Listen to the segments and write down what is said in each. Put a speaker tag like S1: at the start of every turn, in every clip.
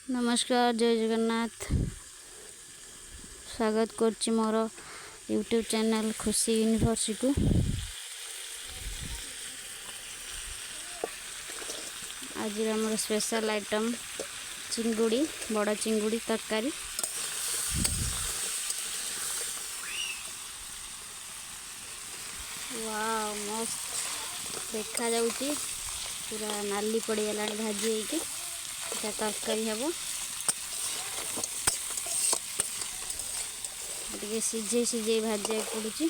S1: नमस्कार, जय जगन्नाथ। स्वागत करछि मोर यूट्यूब चैनल खुशी यूनिवर्स को। आज आमर स्पेशल आइटम चिंगुड़ी, बड़ चिंगुड़ी तरकारी। वाव, मस्त देखा जाउची। पूरा नाली पड़गला भाजी होगी तरकारी हम टे सीझे सीझे भाजा पड़ुची।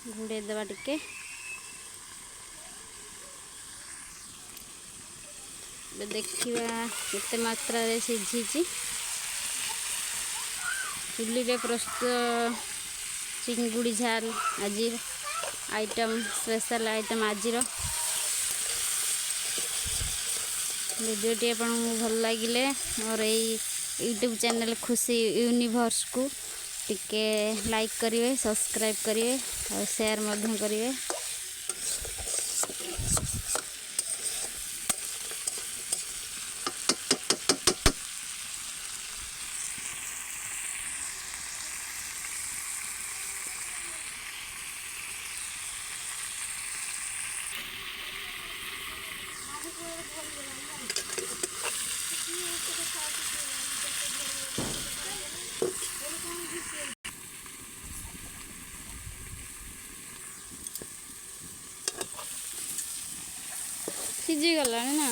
S1: घोड़े देवा टिके देखा केते मात्रा रे सीझी। चुली रे प्रस्तुत चिंगुड़ी झाल आज आइटम, स्पेशल आइटम आज वीडियोटी आपको भल लगे और यूट्यूब चैनल खुशी यूनिवर्स को टिके लाइक करेंगे, सब्सक्राइब करेंगे और शेयर करेंगे। सीझी गला ना।